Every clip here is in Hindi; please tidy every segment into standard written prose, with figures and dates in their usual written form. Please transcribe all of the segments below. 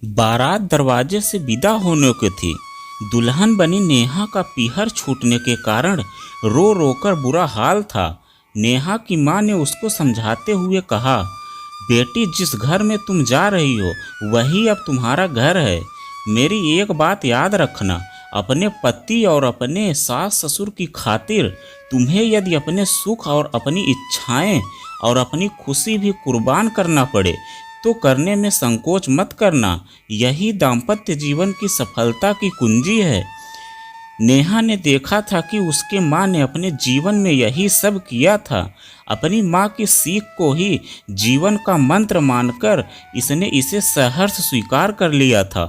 बारात दरवाजे से विदा होने को थी। दुल्हन बनी नेहा का पीहर छूटने के कारण रो रो कर बुरा हाल था। नेहा की माँ ने उसको समझाते हुए कहा, बेटी, जिस घर में तुम जा रही हो वही अब तुम्हारा घर है। मेरी एक बात याद रखना, अपने पति और अपने सास ससुर की खातिर तुम्हें यदि अपने सुख और अपनी इच्छाएं और अपनी खुशी भी कुर्बान करना पड़े तो करने में संकोच मत करना। यही दाम्पत्य जीवन की सफलता की कुंजी है। नेहा ने देखा था कि उसके माँ ने अपने जीवन में यही सब किया था। अपनी माँ की सीख को ही जीवन का मंत्र मानकर इसने इसे सहर्ष स्वीकार कर लिया था।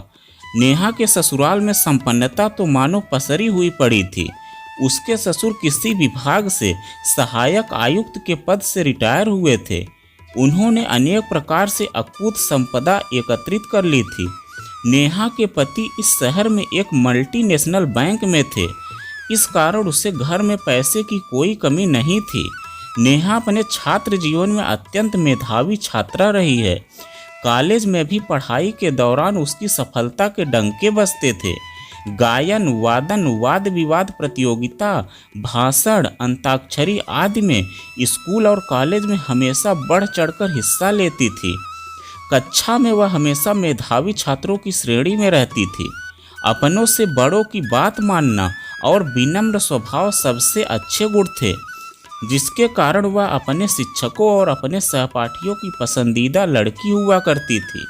नेहा के ससुराल में संपन्नता तो मानो पसरी हुई पड़ी थी। उसके ससुर किसी विभाग से सहायक आयुक्त के पद से रिटायर हुए थे। उन्होंने अनेक प्रकार से अकूत संपदा एकत्रित कर ली थी। नेहा के पति इस शहर में एक मल्टीनेशनल बैंक में थे। इस कारण उसे घर में पैसे की कोई कमी नहीं थी। नेहा अपने छात्र जीवन में अत्यंत मेधावी छात्रा रही है। कॉलेज में भी पढ़ाई के दौरान उसकी सफलता के डंके बजते थे। गायन, वादन, वाद विवाद प्रतियोगिता, भाषण, अंताक्षरी आदि में स्कूल और कॉलेज में हमेशा बढ़ चढ़कर हिस्सा लेती थी। कक्षा में वह हमेशा मेधावी छात्रों की श्रेणी में रहती थी। अपनों से बड़ों की बात मानना और विनम्र स्वभाव सबसे अच्छे गुण थे, जिसके कारण वह अपने शिक्षकों और अपने सहपाठियों की पसंदीदा लड़की हुआ करती थी।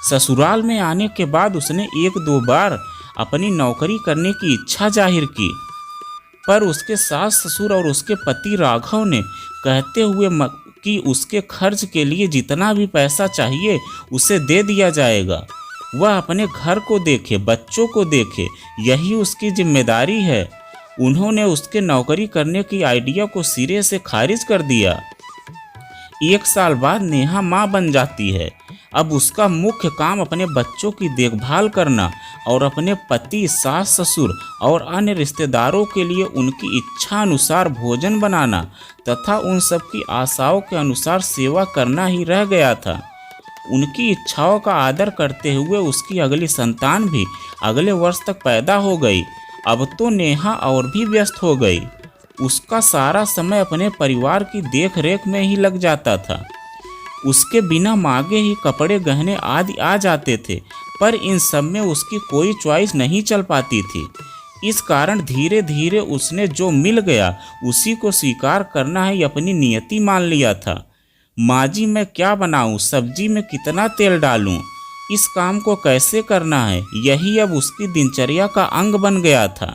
ससुराल में आने के बाद उसने एक दो बार अपनी नौकरी करने की इच्छा जाहिर की, पर उसके सास ससुर और उसके पति राघव ने कहते हुए कि उसके खर्च के लिए जितना भी पैसा चाहिए उसे दे दिया जाएगा। वह अपने घर को देखे, बच्चों को देखे, यही उसकी जिम्मेदारी है। उन्होंने उसके नौकरी करने की आइडिया को सिरे से खारिज कर दिया। 1 साल बाद नेहा माँ बन जाती है। अब उसका मुख्य काम अपने बच्चों की देखभाल करना और अपने पति, सास ससुर और अन्य रिश्तेदारों के लिए उनकी इच्छा अनुसार भोजन बनाना तथा उन सब की आशाओं के अनुसार सेवा करना ही रह गया था। उनकी इच्छाओं का आदर करते हुए उसकी अगली संतान भी अगले वर्ष तक पैदा हो गई। अब तो नेहा और भी व्यस्त हो गई। उसका सारा समय अपने परिवार की देख रेख में ही लग जाता था। उसके बिना मांगे ही कपड़े, गहने आदि आ जाते थे, पर इन सब में उसकी कोई चॉइस नहीं चल पाती थी। इस कारण धीरे धीरे उसने जो मिल गया उसी को स्वीकार करना ही अपनी नियति मान लिया था। माँ जी, मैं क्या बनाऊँ, सब्जी में कितना तेल डालूँ, इस काम को कैसे करना है, यही अब उसकी दिनचर्या का अंग बन गया था।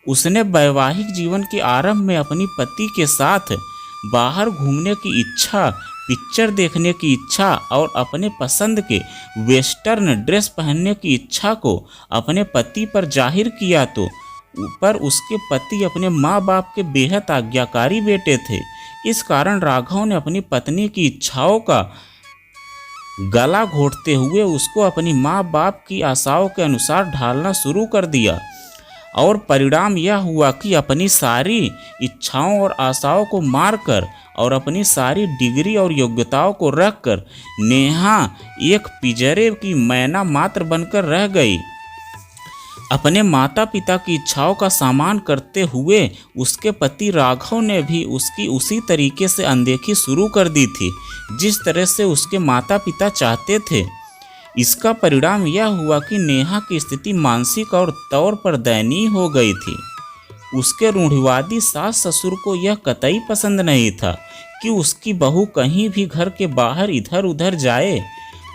उसने वैवाहिक जीवन के आरंभ में अपनी पति के साथ बाहर घूमने की इच्छा, पिक्चर देखने की इच्छा और अपने पसंद के वेस्टर्न ड्रेस पहनने की इच्छा को अपने पति पर जाहिर किया, तो पर उसके पति अपने माँ बाप के बेहद आज्ञाकारी बेटे थे। इस कारण राघव ने अपनी पत्नी की इच्छाओं का गला घोंटते हुए उसको अपनी माँ बाप की आशाओं के अनुसार ढालना शुरू कर दिया और परिणाम यह हुआ कि अपनी सारी इच्छाओं और आशाओं को मारकर और अपनी सारी डिग्री और योग्यताओं को रखकर नेहा एक पिंजरे की मैना मात्र बनकर रह गई। अपने माता पिता की इच्छाओं का सामान करते हुए उसके पति राघव ने भी उसकी उसी तरीके से अनदेखी शुरू कर दी थी जिस तरह से उसके माता पिता चाहते थे। इसका परिणाम यह हुआ कि नेहा की स्थिति मानसिक और तौर पर दयनीय हो गई थी। उसके रूढ़िवादी सास ससुर को यह कतई पसंद नहीं था कि उसकी बहू कहीं भी घर के बाहर इधर उधर जाए।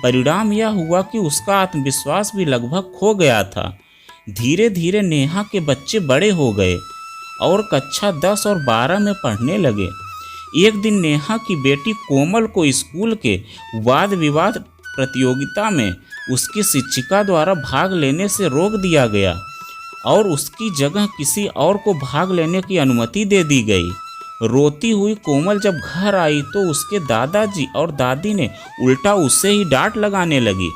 परिणाम यह हुआ कि उसका आत्मविश्वास भी लगभग खो गया था। धीरे धीरे नेहा के बच्चे बड़े हो गए और कक्षा 10 और 12 में पढ़ने लगे। एक दिन नेहा की बेटी कोमल को स्कूल के वाद विवाद प्रतियोगिता में उसकी शिक्षिका द्वारा भाग लेने से रोक दिया गया और उसकी जगह किसी और को भाग लेने की अनुमति दे दी गई। रोती हुई कोमल जब घर आई तो उसके दादाजी और दादी ने उल्टा उसे ही डांट लगाने लगी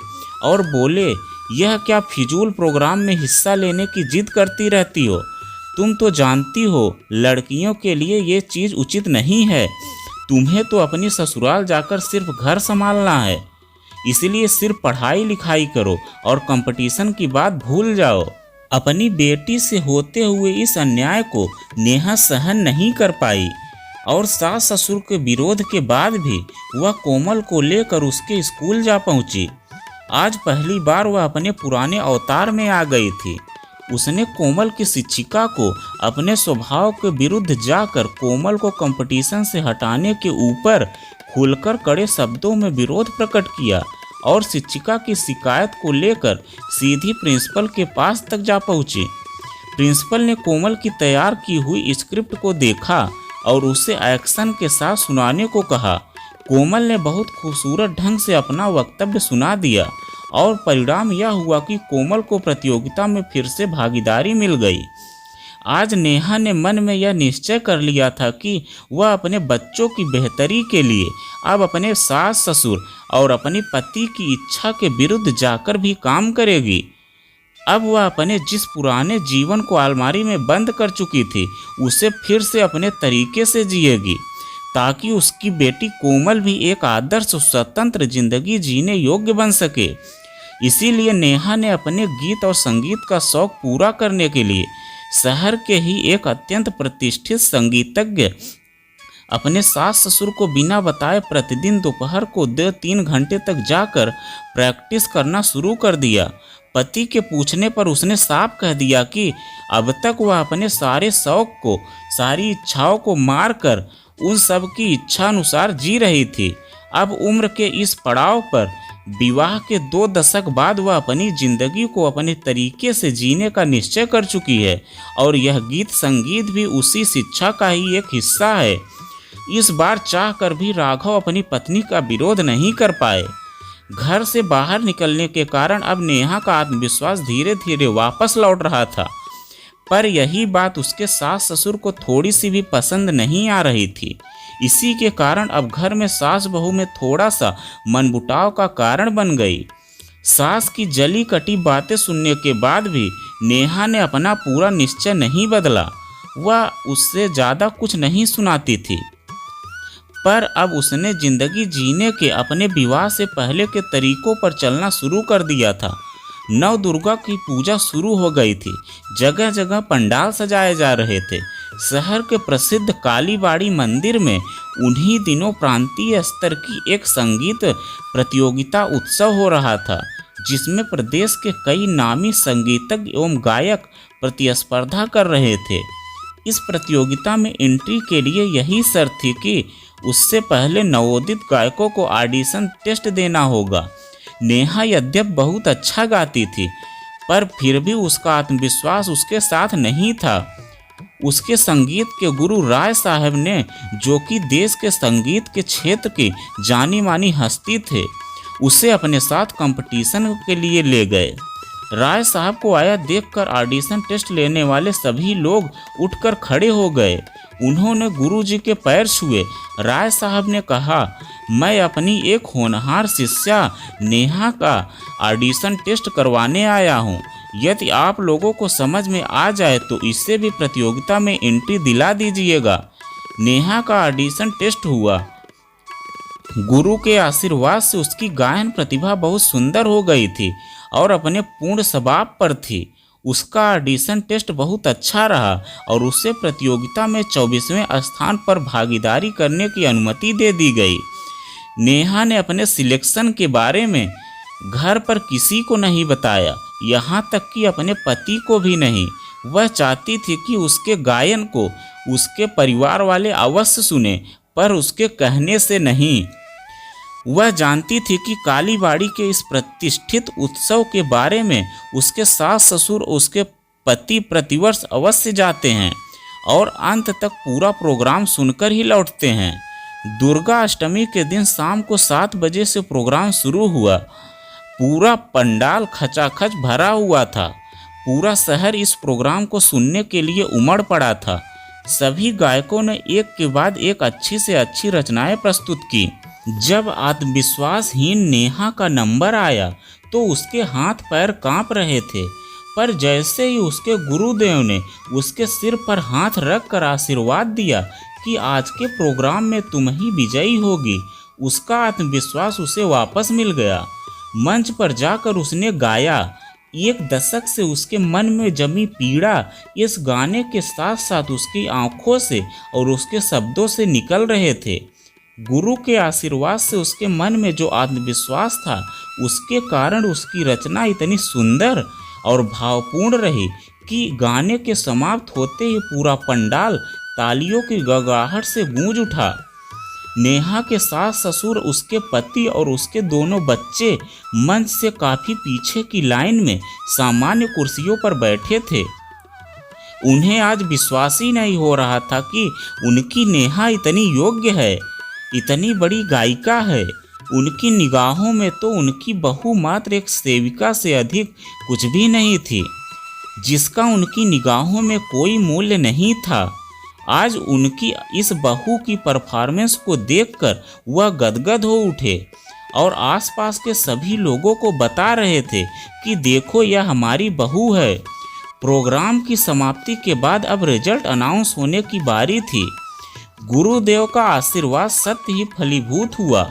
और बोले, यह क्या फिजूल प्रोग्राम में हिस्सा लेने की जिद करती रहती हो? तुम तो जानती हो लड़कियों के लिए ये चीज़ उचित नहीं है। तुम्हें तो अपनी ससुराल जाकर सिर्फ घर संभालना है। इसलिए सिर्फ पढ़ाई लिखाई करो और कंपटीशन की बात भूल जाओ। अपनी बेटी से होते हुए इस अन्याय को नेहा सहन नहीं कर पाई और सास ससुर के विरोध के बाद भी वह कोमल को लेकर उसके स्कूल जा पहुंची। आज पहली बार वह अपने पुराने अवतार में आ गई थी। उसने कोमल की शिक्षिका को अपने स्वभाव के विरुद्ध जाकर कोमल को कंपटीशन से हटाने के ऊपर खुलकर कड़े शब्दों में विरोध प्रकट किया और शिक्षिका की शिकायत को लेकर सीधी प्रिंसिपल के पास तक जा पहुंची। प्रिंसिपल ने कोमल की तैयार की हुई स्क्रिप्ट को देखा और उसे एक्शन के साथ सुनाने को कहा। कोमल ने बहुत खूबसूरत ढंग से अपना वक्तव्य सुना दिया और परिणाम यह हुआ कि कोमल को प्रतियोगिता में फिर से भागीदारी मिल गई। आज नेहा ने मन में यह निश्चय कर लिया था कि वह अपने बच्चों की बेहतरी के लिए अब अपने सास ससुर और अपने पति की इच्छा के विरुद्ध जाकर भी काम करेगी। अब वह अपने जिस पुराने जीवन को अलमारी में बंद कर चुकी थी उसे फिर से अपने तरीके से जिएगी, ताकि उसकी बेटी कोमल भी एक आदर्श स्वतंत्र जिंदगी जीने योग्य बन सके। इसीलिए नेहा ने अपने गीत और संगीत का शौक पूरा करने के लिए शहर के ही एक अत्यंत प्रतिष्ठित संगीतज्ञ अपने सास ससुर को बिना बताए प्रतिदिन दोपहर को 2-3 घंटे तक जाकर प्रैक्टिस करना शुरू कर दिया। पति के पूछने पर उसने साफ कह दिया कि अब तक वह अपने सारे शौक को, सारी इच्छाओं को मारकर उन सब की इच्छा अनुसार जी रही थी। अब उम्र के इस पड़ाव पर विवाह के 2 दशक बाद वह अपनी जिंदगी को अपने तरीके से जीने का निश्चय कर चुकी है और यह गीत संगीत भी उसी शिक्षा का ही एक हिस्सा है। इस बार चाह कर भी राघव अपनी पत्नी का विरोध नहीं कर पाए। घर से बाहर निकलने के कारण अब नेहा का आत्मविश्वास धीरे धीरे वापस लौट रहा था, पर यही बात उसके सास ससुर को थोड़ी सी भी पसंद नहीं आ रही थी। इसी के कारण अब घर में सास बहू में थोड़ा सा मनमुटाव का कारण बन गई। सास की जली कटी बातें सुनने के बाद भी नेहा ने अपना पूरा निश्चय नहीं बदला। वह उससे ज़्यादा कुछ नहीं सुनाती थी, पर अब उसने जिंदगी जीने के अपने विवाह से पहले के तरीकों पर चलना शुरू कर दिया था। नव दुर्गा की पूजा शुरू हो गई थी। जगह जगह पंडाल सजाए जा रहे थे। शहर के प्रसिद्ध कालीबाड़ी मंदिर में उन्हीं दिनों प्रांतीय स्तर की एक संगीत प्रतियोगिता उत्सव हो रहा था, जिसमें प्रदेश के कई नामी संगीतज्ञ एवं गायक प्रतिस्पर्धा कर रहे थे। इस प्रतियोगिता में एंट्री के लिए यही शर्त थी कि उससे पहले नवोदित गायकों को ऑडिशन टेस्ट देना होगा। नेहा यद्यप बहुत अच्छा गाती थी, पर फिर भी उसका आत्मविश्वास उसके साथ नहीं था। उसके संगीत के गुरु राय साहब ने, जो कि देश के संगीत के क्षेत्र की जानी मानी हस्ती थे, उसे अपने साथ कंपटीशन के लिए ले गए। राय साहब को आया देखकर ऑडिशन टेस्ट लेने वाले सभी लोग उठकर खड़े हो गए। उन्होंने गुरुजी के पैर छुए। राय साहब ने कहा, मैं अपनी एक होनहार शिष्या नेहा का ऑडिशन टेस्ट करवाने आया हूँ। यदि आप लोगों को समझ में आ जाए तो इससे भी प्रतियोगिता में एंट्री दिला दीजिएगा। नेहा का ऑडिशन टेस्ट हुआ। गुरु के आशीर्वाद से उसकी गायन प्रतिभा बहुत सुंदर हो गई थी और अपने पूर्ण स्वभाव पर थी। उसका ऑडिशन टेस्ट बहुत अच्छा रहा और उसे प्रतियोगिता में 24वें स्थान पर भागीदारी करने की अनुमति दे दी गई। नेहा ने अपने सिलेक्शन के बारे में घर पर किसी को नहीं बताया, यहाँ तक कि अपने पति को भी नहीं। वह चाहती थी कि उसके गायन को उसके परिवार वाले अवश्य सुने, पर उसके कहने से नहीं। वह जानती थी कि कालीबाड़ी के इस प्रतिष्ठित उत्सव के बारे में उसके सास ससुर और उसके पति प्रतिवर्ष अवश्य जाते हैं और अंत तक पूरा प्रोग्राम सुनकर ही लौटते हैं। दुर्गा अष्टमी के दिन शाम को 7 बजे से प्रोग्राम शुरू हुआ। पूरा पंडाल खचाखच भरा हुआ था। पूरा शहर इस प्रोग्राम को सुनने के लिए उमड़ पड़ा था। सभी गायकों ने एक के बाद एक अच्छी से अच्छी रचनाएं प्रस्तुत की। जब आत्मविश्वासहीन नेहा का नंबर आया तो उसके हाथ पैर कांप रहे थे, पर जैसे ही उसके गुरुदेव ने उसके सिर पर हाथ रखकर आशीर्वाद दिया कि आज के प्रोग्राम में तुम ही विजयी होगी, उसका आत्मविश्वास उसे वापस मिल गया। मंच पर जाकर उसने गाया। एक दशक से उसके मन में जमी पीड़ा इस गाने के साथ साथ उसकी आंखों से और उसके शब्दों से निकल रहे थे। गुरु के आशीर्वाद से उसके मन में जो आत्मविश्वास था, उसके कारण उसकी रचना इतनी सुंदर और भावपूर्ण रही कि गाने के समाप्त होते ही पूरा पंडाल तालियों की गड़गड़ाहट से गूंज उठा। नेहा के सास ससुर, उसके पति और उसके दोनों बच्चे मंच से काफी पीछे की लाइन में सामान्य कुर्सियों पर बैठे थे। उन्हें आज विश्वास ही नहीं हो रहा था कि उनकी नेहा इतनी योग्य है, इतनी बड़ी गायिका है। उनकी निगाहों में तो उनकी बहू मात्र एक सेविका से अधिक कुछ भी नहीं थी, जिसका उनकी निगाहों में कोई मूल्य नहीं था। आज उनकी इस बहू की परफॉर्मेंस को देखकर वह गदगद हो उठे और आसपास के सभी लोगों को बता रहे थे कि देखो, यह हमारी बहू है। प्रोग्राम की समाप्ति के बाद अब रिजल्ट अनाउंस होने की बारी थी। गुरुदेव का आशीर्वाद सत्य ही फलीभूत हुआ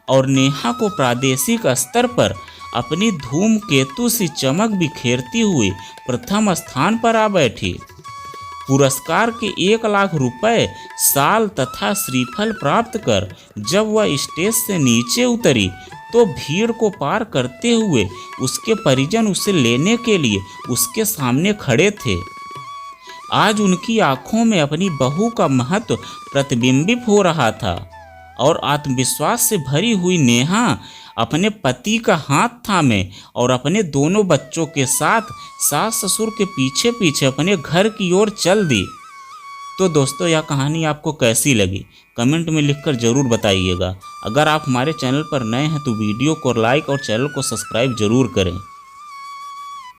और नेहा को प्रादेशिक स्तर पर अपनी धूमकेतु सी चमक बिखेरती हुई प्रथम स्थान पर आ बैठी। पुरस्कार के 1 लाख रुपए, शाल तथा श्रीफल प्राप्त कर जब वह स्टेज से नीचे उतरी तो भीड़ को पार करते हुए उसके परिजन उसे लेने के लिए उसके सामने खड़े थे। आज उनकी आंखों में अपनी बहू का महत्व प्रतिबिंबित हो रहा था और आत्मविश्वास से भरी हुई नेहा अपने पति का हाथ थामे और अपने दोनों बच्चों के साथ सास ससुर के पीछे पीछे अपने घर की ओर चल दी। तो दोस्तों, यह कहानी आपको कैसी लगी कमेंट में लिखकर ज़रूर बताइएगा। अगर आप हमारे चैनल पर नए हैं तो वीडियो को लाइक और चैनल को सब्सक्राइब जरूर करें।